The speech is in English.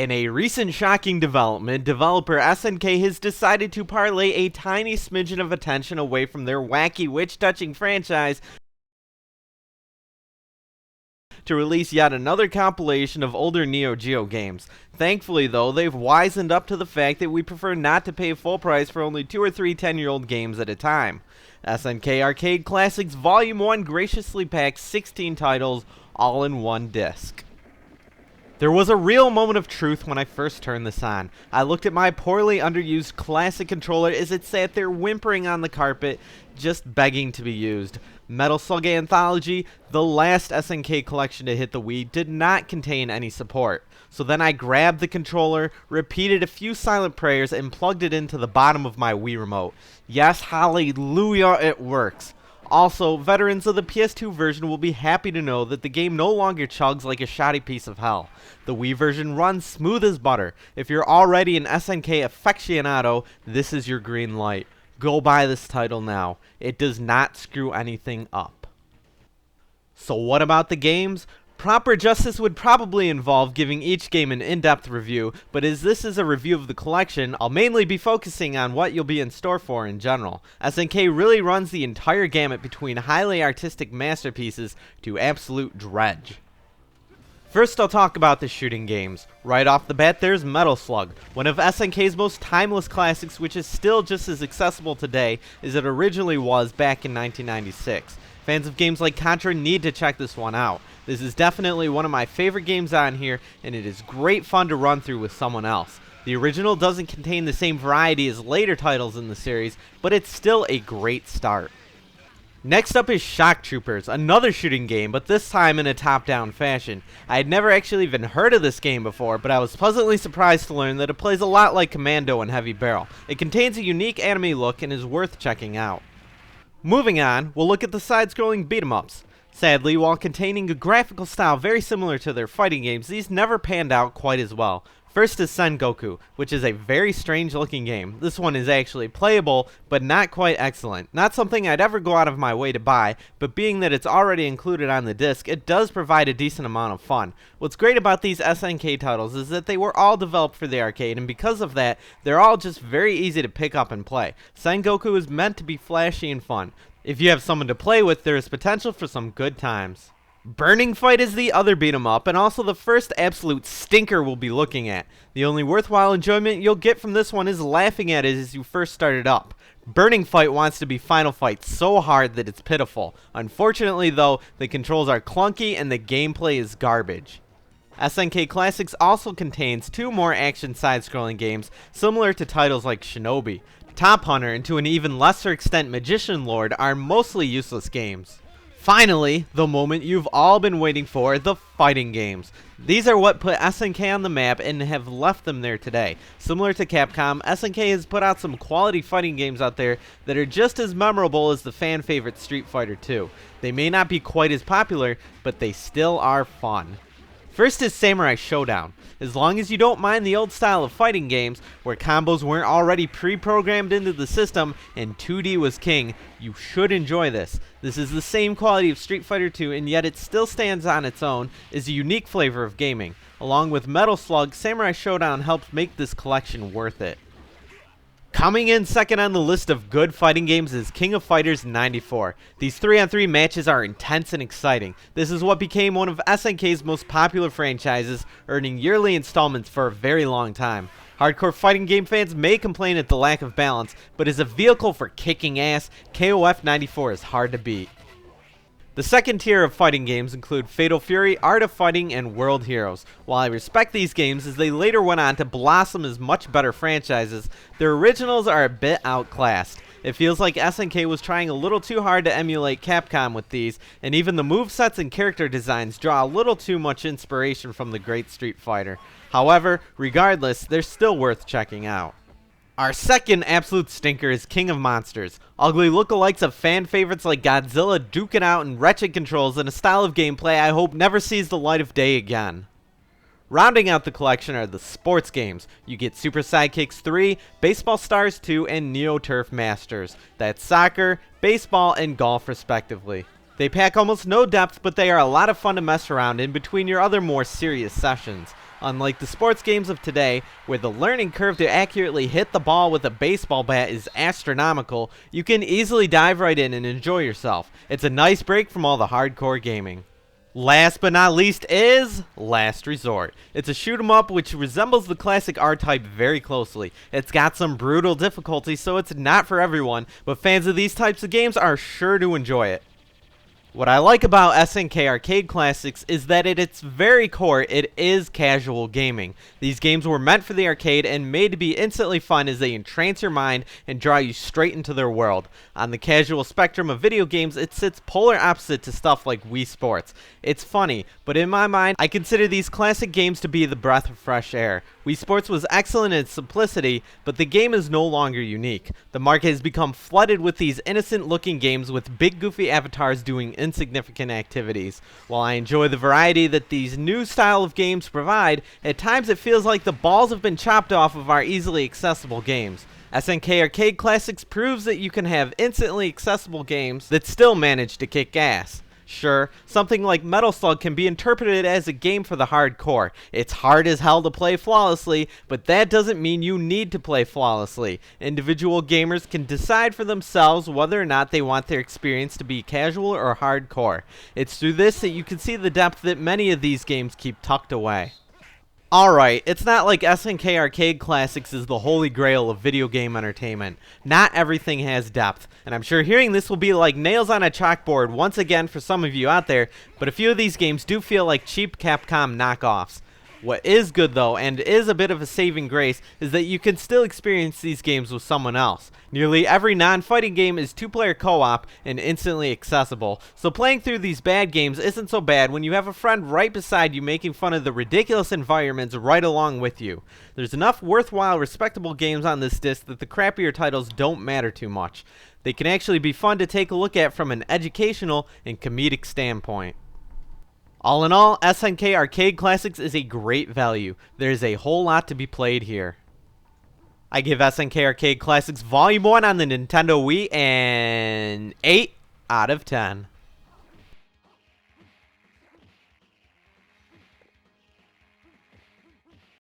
In a recent shocking development, developer SNK has decided to parlay a tiny smidgen of attention away from their wacky witch-touching franchise to release yet another compilation of older Neo Geo games. Thankfully though, they've wisened up to the fact that we prefer not to pay full price for only 2 or 3 10-year-old games at a time. SNK Arcade Classics Volume 1 graciously packs 16 titles all in one disc. There was a real moment of truth when I first turned this on. I looked at my poorly underused classic controller as it sat there whimpering on the carpet, just begging to be used. Metal Slug Anthology, the last SNK collection to hit the Wii, did not contain any support. So then I grabbed the controller, repeated a few silent prayers, and plugged it into the bottom of my Wii remote. Yes, hallelujah, it works. Also, veterans of the PS2 version will be happy to know that the game no longer chugs like a shoddy piece of hell. The Wii version runs smooth as butter. If you're already an SNK aficionado, this is your green light. Go buy this title now. It does not screw anything up. So what about the games? Proper justice would probably involve giving each game an in-depth review, but as this is a review of the collection, I'll mainly be focusing on what you'll be in store for in general. SNK really runs the entire gamut between highly artistic masterpieces to absolute dredge. First, I'll talk about the shooting games. Right off the bat, there's Metal Slug, one of SNK's most timeless classics, which is still just as accessible today as it originally was back in 1996. Fans of games like Contra need to check this one out. This is definitely one of my favorite games on here, and it is great fun to run through with someone else. The original doesn't contain the same variety as later titles in the series, but it's still a great start. Next up is Shock Troopers, another shooting game, but this time in a top-down fashion. I had never actually even heard of this game before, but I was pleasantly surprised to learn that it plays a lot like Commando and Heavy Barrel. It contains a unique anime look and is worth checking out. Moving on, we'll look at the side-scrolling beat-em-ups. Sadly, while containing a graphical style very similar to their fighting games, these never panned out quite as well. First is Sengoku, which is a very strange looking game. This one is actually playable, but not quite excellent. Not something I'd ever go out of my way to buy, but being that it's already included on the disc, it does provide a decent amount of fun. What's great about these SNK titles is that they were all developed for the arcade, and because of that, they're all just very easy to pick up and play. Sengoku is meant to be flashy and fun. If you have someone to play with, there is potential for some good times. Burning Fight is the other beat 'em up, and also the first absolute stinker we'll be looking at. The only worthwhile enjoyment you'll get from this one is laughing at it as you first start it up. Burning Fight wants to be Final Fight so hard that it's pitiful. Unfortunately though, the controls are clunky and the gameplay is garbage. SNK Classics also contains 2 more action side-scrolling games similar to titles like Shinobi. Top Hunter and to an even lesser extent Magician Lord are mostly useless games. Finally, the moment you've all been waiting for, the fighting games. These are what put SNK on the map and have left them there today. Similar to Capcom, SNK has put out some quality fighting games out there that are just as memorable as the fan favorite Street Fighter 2. They may not be quite as popular, but they still are fun. First is Samurai Showdown. As long as you don't mind the old style of fighting games, where combos weren't already pre-programmed into the system and 2D was king, you should enjoy this. This is the same quality of Street Fighter 2, and yet it still stands on its own as a unique flavor of gaming. Along with Metal Slug, Samurai Showdown helps make this collection worth it. Coming in second on the list of good fighting games is King of Fighters 94. These 3-on-3 matches are intense and exciting. This is what became one of SNK's most popular franchises, earning yearly installments for a very long time. Hardcore fighting game fans may complain at the lack of balance, but as a vehicle for kicking ass, KOF 94 is hard to beat. The second tier of fighting games include Fatal Fury, Art of Fighting, and World Heroes. While I respect these games as they later went on to blossom as much better franchises, their originals are a bit outclassed. It feels like SNK was trying a little too hard to emulate Capcom with these, and even the movesets and character designs draw a little too much inspiration from the great Street Fighter. However, regardless, they're still worth checking out. Our second absolute stinker is King of Monsters. Ugly lookalikes of fan favorites like Godzilla duke it out in wretched controls and a style of gameplay I hope never sees the light of day again. Rounding out the collection are the sports games. You get Super Sidekicks 3, Baseball Stars 2, and Neo Turf Masters. That's soccer, baseball, and golf respectively. They pack almost no depth, but they are a lot of fun to mess around in between your other more serious sessions. Unlike the sports games of today, where the learning curve to accurately hit the ball with a baseball bat is astronomical, you can easily dive right in and enjoy yourself. It's a nice break from all the hardcore gaming. Last but not least is Last Resort. It's a shoot 'em up which resembles the classic R-Type very closely. It's got some brutal difficulty, so it's not for everyone, but fans of these types of games are sure to enjoy it. What I like about SNK Arcade Classics is that at its very core, it is casual gaming. These games were meant for the arcade and made to be instantly fun as they entrance your mind and draw you straight into their world. On the casual spectrum of video games, it sits polar opposite to stuff like Wii Sports. It's funny, but in my mind, I consider these classic games to be the breath of fresh air. Wii Sports was excellent in its simplicity, but the game is no longer unique. The market has become flooded with these innocent-looking games with big goofy avatars doing insignificant activities. While I enjoy the variety that these new style of games provide, at times it feels like the balls have been chopped off of our easily accessible games. SNK Arcade Classics proves that you can have instantly accessible games that still manage to kick ass. Sure, something like Metal Slug can be interpreted as a game for the hardcore. It's hard as hell to play flawlessly, but that doesn't mean you need to play flawlessly. Individual gamers can decide for themselves whether or not they want their experience to be casual or hardcore. It's through this that you can see the depth that many of these games keep tucked away. Alright, it's not like SNK Arcade Classics is the holy grail of video game entertainment. Not everything has depth, and I'm sure hearing this will be like nails on a chalkboard once again for some of you out there, but a few of these games do feel like cheap Capcom knockoffs. What is good though, and is a bit of a saving grace, is that you can still experience these games with someone else. Nearly every non-fighting game is two-player co-op and instantly accessible, so playing through these bad games isn't so bad when you have a friend right beside you making fun of the ridiculous environments right along with you. There's enough worthwhile, respectable games on this disc that the crappier titles don't matter too much. They can actually be fun to take a look at from an educational and comedic standpoint. All in all, SNK Arcade Classics is a great value. There's a whole lot to be played here. I give SNK Arcade Classics Volume 1 on the Nintendo Wii an 8 out of 10.